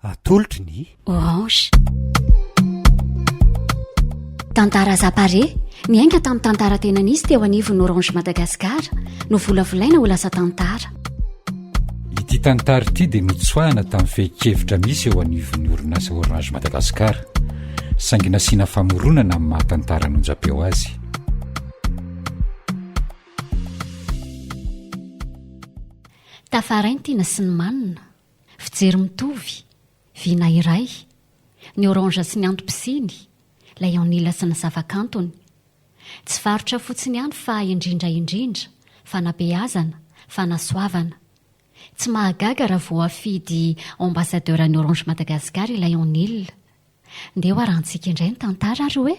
atolotry ny orange tantara zapare miainga tamin'ny tantara tenana izy teo anivon'ny orange madagasikara no volavolaina ho lasa tantara. Ity tantara ity dia notsoahana tamin'ny fehi-kevitra misy eo anivon'ny orinasa orange madagasikara saingy nasiana famoronana amin'ny mahatantara nonjapeo azy. Tafaraintina sy ny manina fijery mitovy vina iray ny orange sy ny antom-pisiny ilay anila sy ny zavakantony tsy varotra fotsiny ihany fa indrindraindrindra fanabeazana fanasoavana tsy mahagaga raha vao afidy ambassadeur ny orange madagasikara ilay anila ndeha ho arantsika indray ny tantara ary hoe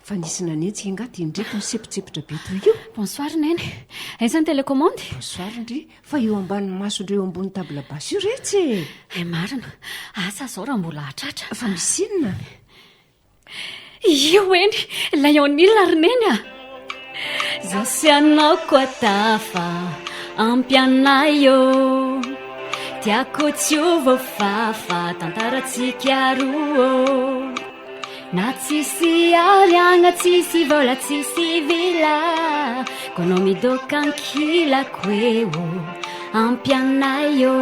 fa nisy nanentsika ingaty indraiky misepitsepitra be toy io. Bonsoir neny. Aiza ny télécommande? Bonsoir ndry. Fa eo ambany masondreo ambony table basy io retsy. Marina. Asa zao raha mbola atratra. Fa misy inona? Io eny, ilay anila ary neny a. Zao sy anao koa tafa ampy anay io. Tiako tsy ho voafafa tantaratsika roa. Na tsisy aliagna tsisy vola tsisy vila kono midoka ankilako eo ampy anay io.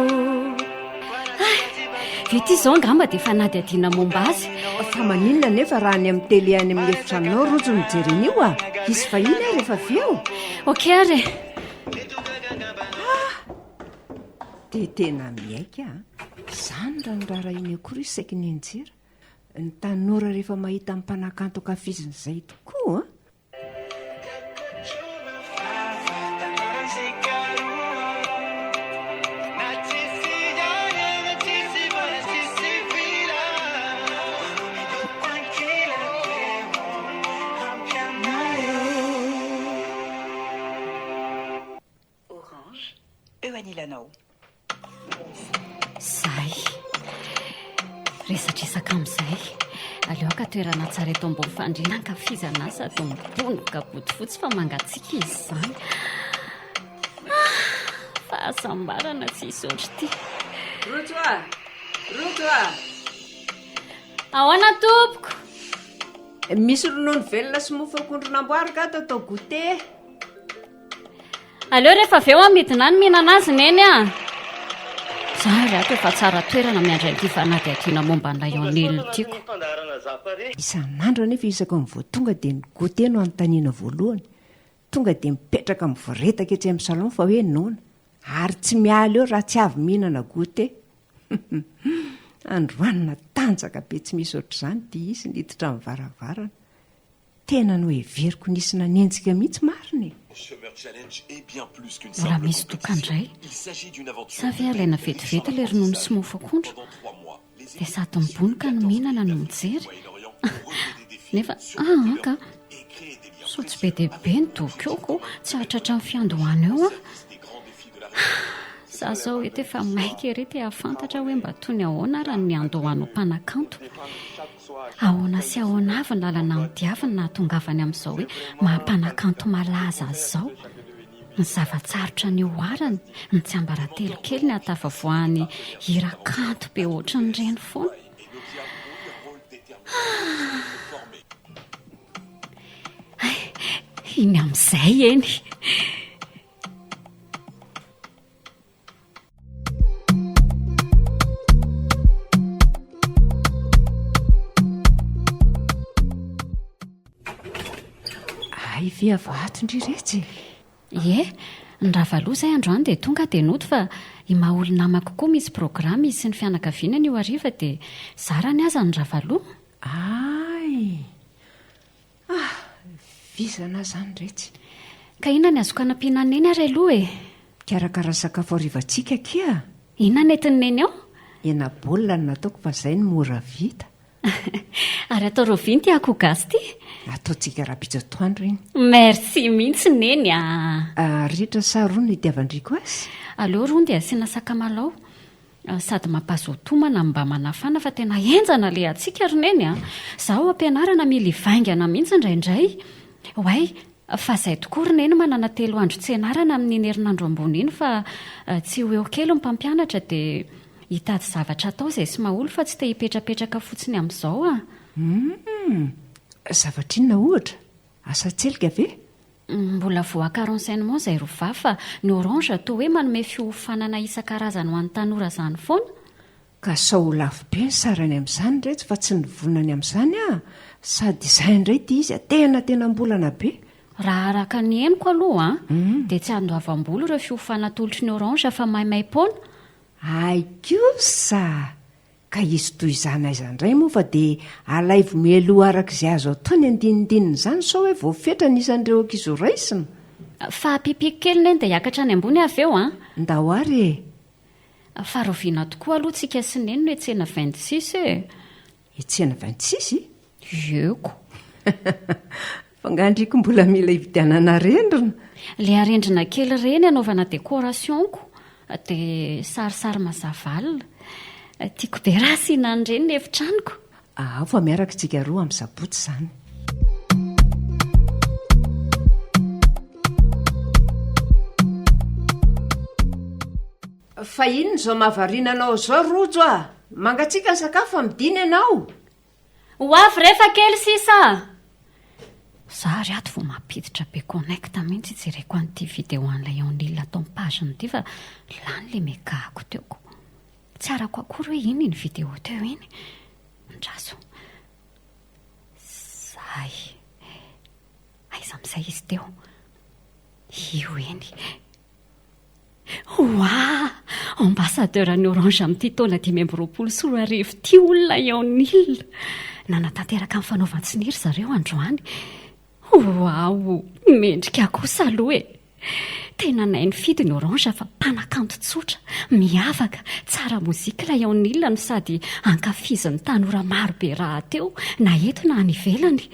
Vita izao angamba dia efa nady adiana momba azy. Fa maninona nefa raha ny amin'ny tele any amin'ny efitranao rojo mijeren'io a. Izy fa ina rehefa aveo. Ok ary. Dia tena miaika zany raha ny raharaha iny akory izy saika ny enjera. Ny tanora rehefa mahita amin'ny mpanakanto kafizin'izay tokoa Orange, eo anilanao. Zay resatresaka amin'izay aleoka toerana tsara eto ambony fandriana nkafizana sady mibonoka botifotsy fa mangatsiaka izy izany. Fahasambarana tsy hisotry ity. Roto a ahoana tompoko? misy ronono velona sy mofo akondronamboarika ato atao goûter. Aleo rehefa aveo amidina any mihinana azy neny a. Zary ato efa tsara toerana miandray ity fanady atiana momba an'ilay anila tiako. Isan'andro anefa isaka amin'ny voatonga dia ny goûter no anontaniana voalohany. Tonga dia mipetraka mivoretaka etsy amin'ny salon fa hoe noana. Ary tsy miala eo raha tsy avy mihinana goûter. Androanina tanjaka be tsy misy ohatr'izany dia izy niditra amin'ny varavarana. Tena no heveriko nisy nanenjika mihitsy mariny. Mbola misy tokandray. Sa ve alaina vetivety ilay ronono sy mofo akondro? Dia sady mibonoka no mihinana no mijery. Nefa ka so tsy be dia be ny dokoeko tsy hahatratra ny fiandohana eo a. Za zao eto efa maika ery te hafantatra hoe mba toy ny ahoana raha ny andohana ho mpanakanto. Ahoana sy ahoana avy ny lalana midiavana na tongavany amin'izao hoe maha-mpanakanto malaza azy zao. Ny zavatsarotra ny oharany, ny tsy ambaratelo kely ny hatafavoahany hira-kanto be ohatry ny reny foana. Iny amin'izay eny. Ay ve avahatondry retsy. Ie, ny ravaloha izay androany dia tonga dia noto fa i maha-olonamako koa misy programa izy sy ny fianakaviana ny io hariva dia zarany aza ny ravaloha. Ay vizana zany retsy. Ka inona ny azoko anampiana neny ary aloha e? Karakara sakafo harivantsika kia. Inona netiny neny ao? Hena baolina no nataoko fa izay no mora vita. Ary atao roviny ty akoho gasy ty? Ataontsika raha-bitsa toandro iny. Merci mihitsy neny a. Ritra sa roa no itiavan-driko azy. Aleo roa dia asiana sakamalao. sady mampazotomana mba manafana fa tena enjana le atsika roneny a zaho ampianarana mila ivaingana mihitsy indraindray hoay fa izay tokoa roneny manana 3 andro tsy anarana amin'ny herinandro ambony iny fa tsy ho eo kely ny mpampianatra dia hitady zavatra atao izay sy maholo fa tsy te hipetrapetraka fotsiny amin'izao a zavatra inona ohatra asa tselika ve mbola voaka renseignement izay rova fa ny orange toa hoe manome fiofanana isan-karazany ho an'ny tanora izany foana ka sao lafo be ny sarany amin'izany rehetra fa tsy nivonany amin'izany a sady izay indray ity izy tena mbolana be raha araka ny henoko aloha dia tsy andoavam-bolo ireo fiofanatolotry ny orange fa maimay-poana aikosa ka izy toy izany aizandray moa fa dia alaivo mialoha arak'izay azo ataony andinindininy izany sao hoe voafetra nisan'ireo ankizy ho raisina fa pipiky kely neny dia hiakatra any ambony avy eo a ndahoary fa roviana tokoa aloha tsika sy neny no etsena 26 etsena 26 eko fangandriko mbola mila hividianana rendrina le arendrina kely reny anaovana décorationko dia sarisary mazavalina tiako be raha sinany reny ny efitraniko fa miaraka tsika roa amin'ny sabotsy izany fa inona zao mahavarinanao zao rojo a mangatsika ny sakafo amidiny ianao ho avy rehefa kely sisa za ry ato vo mampiditra be connecta mihitsy jereko an'ity vidéo an'ilay onila atao pageny ity fa lany le mekako teoko tsy arako akory hoe iny ny vidéo teo iny ndraso zay aiza amin'izay izy teo io eny oa ambassadeur ny orange amin'ity taona 2020 sy 20 ty olona eonila nanatanteraka amin'ny fanaovan-tsiniry zareo androany ao mendrika kosa aloha tena nay ny fidy ny orange fa mpanakanto tsotra miavaka tsara mozika ilay eonila no sady ankafiziny tanora maro be raha teo na eto na any ivelany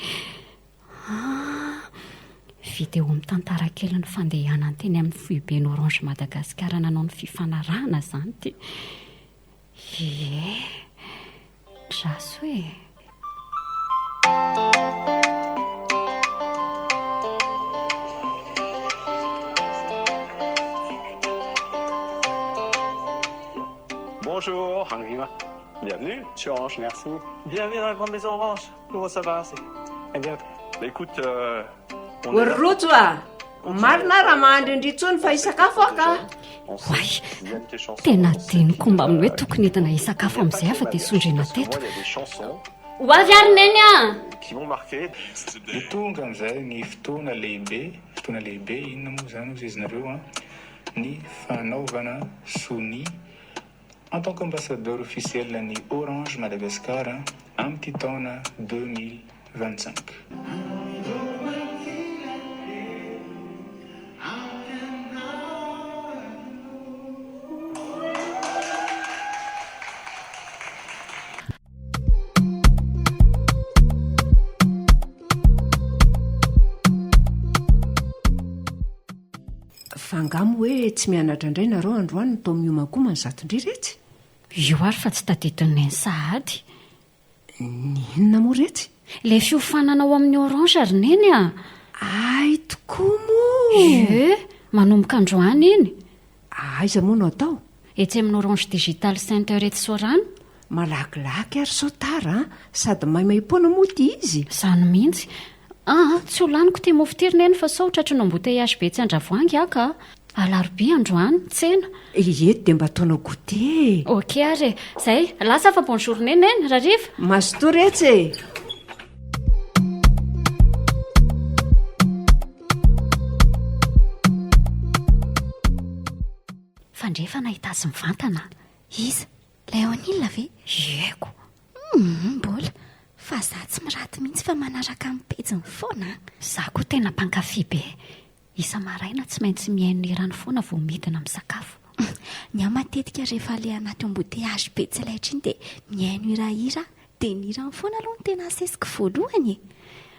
vidéo mitantara kely ny fandehanany teny amin'ny foibe ny orange Madagasikara nanao ny fifanarahana zany ty draso Bonjour, Henri. Bienvenue chez Orange, merci. Bienvenue dans la grande maison Orange. Comment ça va? À bientôt. Écoute, rojo marina raha mahandro indritsony fa hisakafo aka hoay tena diniko mba amin'ny hoe tokony entina hisakafo amin'izay afa dia sondrena teto ho avy ary neny a tonga amin'izay ny fotoana lehibe inona moa zany ozy izinareo ny fanaovana sony en tant qu'ambassadeur officiel ny Orange Madagascar amin'ity taona 2025 fangamo hoe tsy mianatra indray nareo androany ny tao miomagoma ny zatondry retsy io ary fa tsy tadidin'ny sahady ny inona moa retsy le fiofananao amin'ny orange ary neny a ay tokoa moa manomboka androany iny aiza moa no atao etsy amin'ny orange digital center etsy sorano malakilaky ary sotara sady maimaipoana moa ty izy zany mihitsy tsy ho laniko tia mofitiry neny fa saotra hatry no embouteillage be tsy andravoangy aka alarobia androany tsena eto dia mba ataonao goûter ok ary zay lasa fa bonjour neny rariva mazotoa retsy fandrefa nahita azy mivantana iza Léonila ve eko mbola fa za tsy miraty mihitsy fa manaraka amin'ny pejiny foana za koa tena mpankafy be isa maraina tsy maintsy mihaino irany foana vo midina amin'ny sakafo ny matetika rehefa le anaty embouteillage be tsy laitra iny dia mihaino hirahira dia ny hirany foana aloha ny tena asesiko voalohany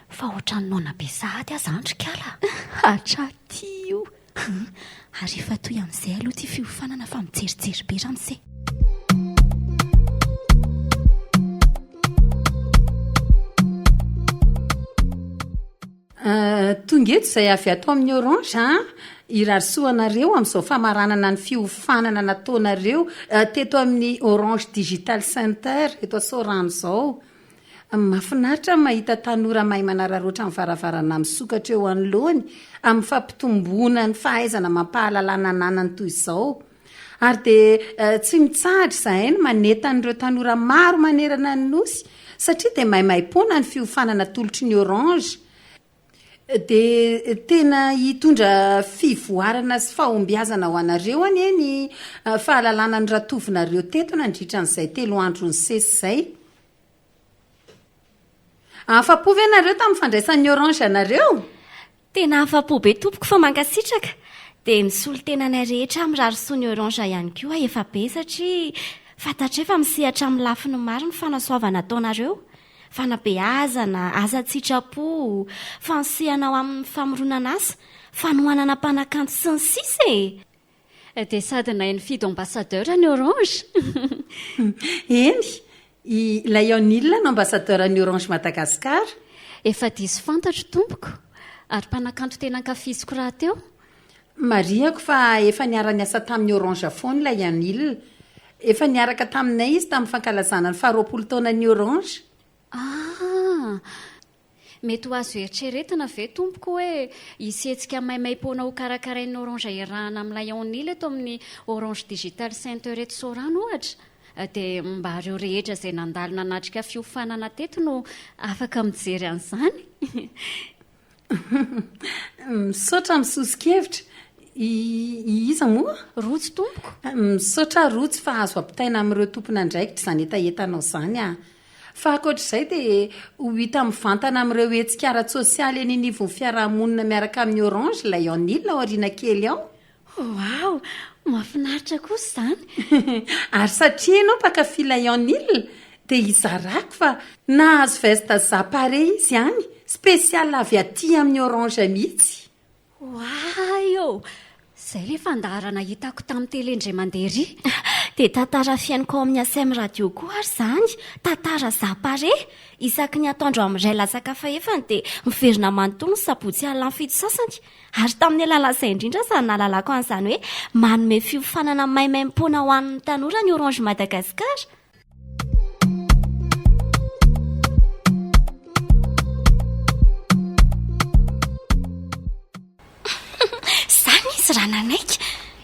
fa ohatrany nona be sahady azandrikala hatratio ary efa toy amin'izay aloha ty fiofanana fa mijerijery be ramose tonga eto izay avy atao amin'ny orange irarosoanareo amin'izao famaranana ny fiofanana nataonareo teto amin'ny orange digital center eto asorano izao. Mahafinaritra mahita tanora mahay manararoatra amin'ny varavarana misokatra eo anoloany amin'ny fampitomboana ny fahaizana mampahalalana ananany toy izao. Ary dia tsy mitsahatra izahay ny manentan'ireo tanora maro manerana ny nosy satria dia mahay-maim-pona ny fiofanana tolotry ny orange. Dia tena hitondra fivoarana sy fahombiazana ho anareo any ny fahalalana ny ratovinareo teto nandritra n'izay 3 andro ny sesy izay. Afa-po ve nareo tamin'ny fandraisan'ny orange anareo? Tena afa-po be tompoko fa mankasitraka. Dia misolo tenanay rehetra amin'ny rarosoany orange ihany koa efa be satria fantatra efa misehatra amin'ny lafiny maro ny fanasoavana ataonareo. Fanabeazana, asa-tsitrapo, fansehanao amin'ny famoronana asa, fanohanana mpanakanto sy ny sisa e. Dia sady nahay nifidy ambassadeur ny orange. Eny, i Laionil no ambassadeur ny orange Madagasikara. Efa diso fantatro tompoko ary mpanakanto tena ankafiziko raha teo. Mariako fa efa niara niasa tamin'ny orange foana Laionil. Efa niaraka taminay izy tamin'ny fankalazana ny 20 taonan'ny orange. Mety ho azo eritreretina ve tompoko hoe hisetsika maimai-pona ho karakarain'ny orange irahana amin'ny Laionil eto amin'ny orange digital center eto Sorano ohatra. Dia mba ireo rehetra izay nandalo nanatrika fiofanana teto no afaka mijery an'izany. Misaotra misosokevitra. Iza moa? Rotsy tompoko. Misaotra rotsy fa azo ampitaina amin'ireo tompon'andraikitra izany etaentanao izany Fa ankoatr'izay dia ho hita mivantana amin'ireo hetsika ara-tsosialy eny anivon'ny fiarahamonina miaraka amin'ny orange Laionil ao aoriana kely ao. Wow, mahafinaritra kosa izany. Ary satria ianao mpankafy Laionil dia izarako fa nahazo veste zapare izy ihany, spesial avy aty amin'ny orange mihitsy. Wow, izay ilay fandaharana hitako tamin'ny télé indray mandeha ry. Dia tantara fiainako amin'ny ASM radio koa ary izany, tantara zapare. Isaky ny atoandro amin'ny ray lasakafahefany dia miverina manontolo ny sabotsy alina fito sasany. Ary tamin'ny alalasay indrindra izany nahalalako an'izany hoe manome fiofanana maimai-pona ho an'ny tanora ny orange Madagasikara. Izany izy raha nanaiky.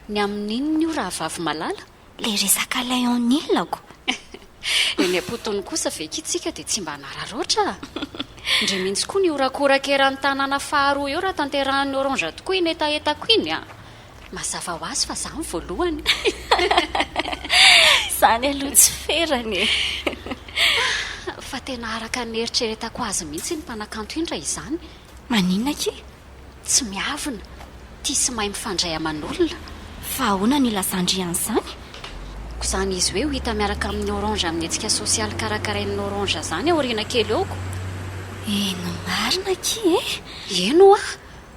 Ny amin'iny io raha vavy malala. Le resaka Laionilako. Eny am-potony kosa vekitsika dia tsy mba nararoatra. Indray mihitsy koa ny orakoraka eran'ny tanàna faharoa eo raha tanterahan'ny orange tokoa iny etaetako iny Mazava ho azy fa izany voalohany. Izany aloha tsy ferany. Fa tena araka ny eritreretako azy mihitsy ny mpanakanto iny raha izany. Maninona ke? Tsy miavina, tia sy mahay mifandray aman'olona. Fa ahoana ny lazandrian'izany? Izany izy hoe ho hita miaraka amin'ny orange amin'ny hetsika sosialy karakarain'ny orange izany aoriana kely eoko. Eno marina ke Eno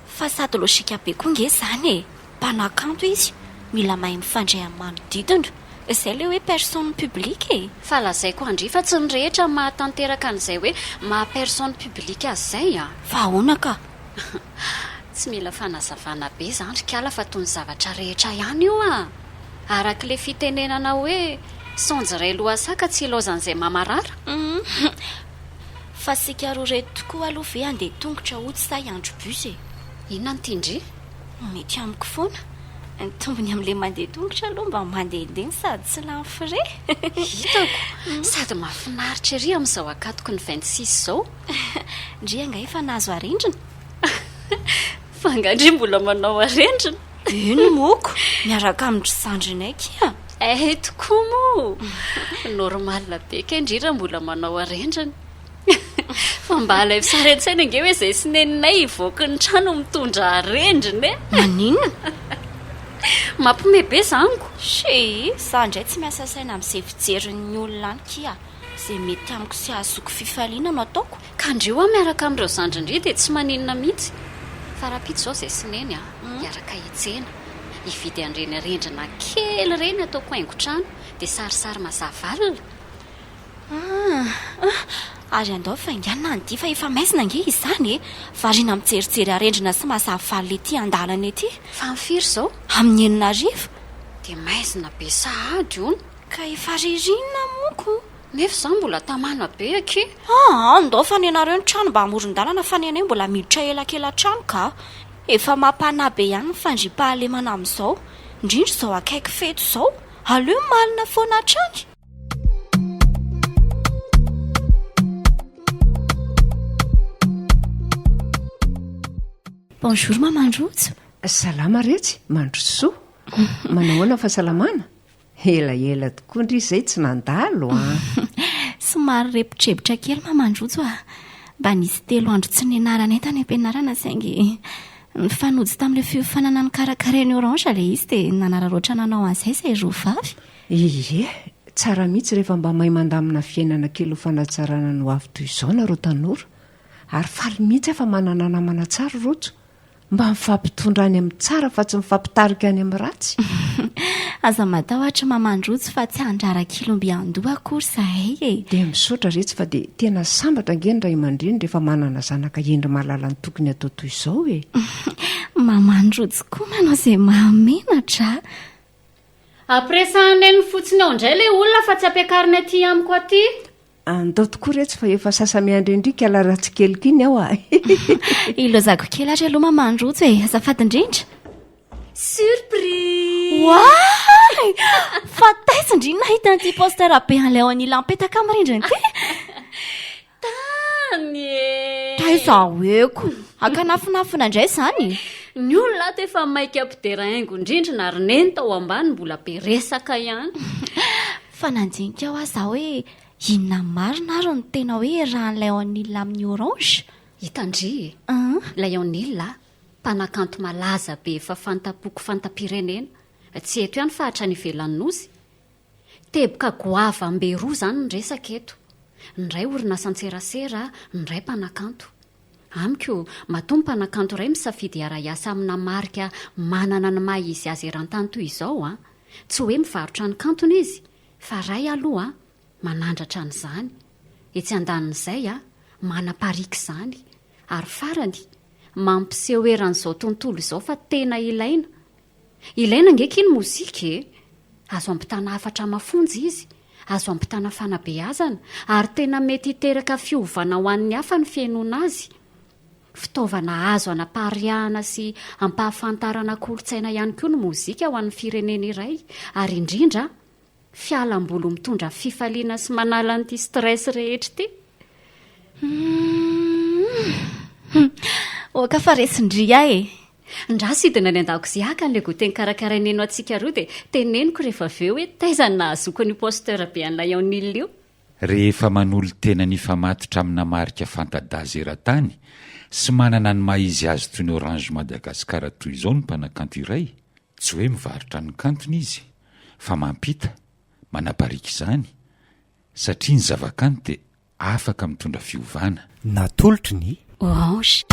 fa sady lôjika be koa nge izany mpanakanto izy, mila mahay mifandray amin'ny manodidina. Izay ilay hoe personne publique Fa lazaiko andry fa tsy ny rehetra mahatanteraka an'izay hoe maha-personne publique azy izay Fa ahoana ka? Tsy mila fanazavana be izany kala fa toy ny zavatra rehetra ihany io Araka le fitenenana hoe sonjy iray lohasaka tsy ilaozan'izay mamarara. Fa sika roa reto tokoa aloha ve andeha tongotra otsy sa hiandro bus Inona ny tindry? Mety amiko foana. Ny tombony amin'ilay mandeha tongotra aloha mba mandehandeha sady tsy lany frais. Hitako sady mahafinaritra ery amin'izao akatoko ny 26 izao. Ndry anga efa nahazo arendrina. Fa angandry mbola manao arendrina. Eny moko miaraka amin'ny sandrinay kia. Tokoa moa. Normal be ke indrindra mbola manao arendrina. Fa mba alay fisaretsaina nge hoe izay sineninay hivoaka ny trano mitondra arendrina Maninona? Mampime be zango. Za indray tsy miasa saina amin'izay fijerin'ny olona any kia. Izay mety amiko sy ahazoko fifaliana no ataoko. Ka andreo miaraka amin'ireo zandrindry dia tsy maninona mihitsy. Fa raha-pito izao izay sineny miaraka hitsena. Hividy an'ireny arendrina kely ireny ataoko haingo trano dia sarisary mazavalina. ary andao fainganina ny dy fa efa maizina nge izany variana mijerijery arendrina sy mahasafaly ety andalana ety fa mifiry zao amin'ny enina arivo dia maizina be sahady ono ka efa ririnina moko nefa izao mbola tamana be aky andao fa nianareo ny trano mba amoron-dalana fa nianay mbola miditra elakela-trano ka efa mampana be ihany ny fandripahalemana amin'izao indrindra izao akaiky feto izao aleo malina foana trany. Bonjour mamandrojo. Salama retsy mandrosoa manahoana fahasalamana elaela tokoa ndry izay tsy nandalo somary repotrebotra kely mamandrojo mba nisy 3 andro tsy nianarana entany am-pianarana saingy nyfanojo tamin'ilay fiofanana ny karakarainy orange le izy dia nanararoatra nanao an'izay izay roa vavy. Ie tsara mihitsy rehefa mba mahay mandamina fiainana kely ho fanatsarana no avy toy izao nareo tanora ary faly mihitsy efa manana namana tsara rojo mba mifampitondra any amin'ny tsara fa tsy mifampitarika any amin'ny ratsy. Aza matahotra mamandrojo fa tsy handrara kilombiandoha akory zahay e. Dia misaotra retsy fa dia tena sambatra nge ny ray aman-dreny rehefa manana zanaka endry mahalala ny tokony atao toy izao e. Mamandrojo koa manao izay mahamenatra. Ampiresanay ny fotsiny ao indray ilay olona fa tsy ampiakarina aty amiko aty. Andao tokoa retsy fa efa sasamiandry indrika alaratsy keliko iny ao Ilozako kely ary aloha mamandrojo e, azafady indrindra. Surprise! Waay! Fataiza indrindra nahita an'ity poster be an'ilay anila mipetaka amin'ny rindrina ity. Tany e! Taiza hoeko, akanafinafina indray izany. Ny olona ato efa maika ampidera haingo indrindra ary neny tao ambany mbola be resaka ihany. Fa nandinika aho aza hoe inona marina ary ny tena hoe rahan'ilay anila amin'ny orange. Hitandry ilay anila mpanakanto malaza be efa fantapoko fantapirenena tsy eto ihany fa hatrany ivelan'ny nosy. Teboka goava ambe roa izany ny resaka eto, ny ray orinasa an-tserasera, ny ray mpanakanto. Amiko matombo mpanakanto iray misafidy ara-iasa amina marika manana ny maha izy azy eran-tany toy izao tsy hoe mivarotra ny kantony izy fa ray aloha manandratra n'izany etsy andanin'izay manapariky izany ary farany mampiseho eran'izao tontolo izao fa tena ilaina ngekiny mozika azo ampitana hafatra mafonjy izy, azo ampitana fanabeazana ary tena mety hiteraka fiovana ho an'ny hafa ny fiainona azy. Fitaovana azo anapariahana sy ampahafantarana kolotsaina ihany koa ny mozika ho an'ny firenena iray ary indrindra fialam-bolo mitondra fifaliana sy manala an'ity stress rehetra ity. Oka fa resindria e. Ndra sidina ny an-dakozia haka n'ilay goteny karakaraineno antsika roa dia teneniko rehefa aveo hoe taizany nahazoko ny poster be an'ilay anila io. Rehefa manolo tena ny famatotra amina marika fantadazy eran-tany sy manana ny maha-izy azy toy ny orange Madagasikara toy izao ny mpanakanto iray, tsy hoe mivarotra ny kantony izy fa mampita manapariky izany satria ny zavakanto dia afaka mitondra fiovana. Natolotry ny orange.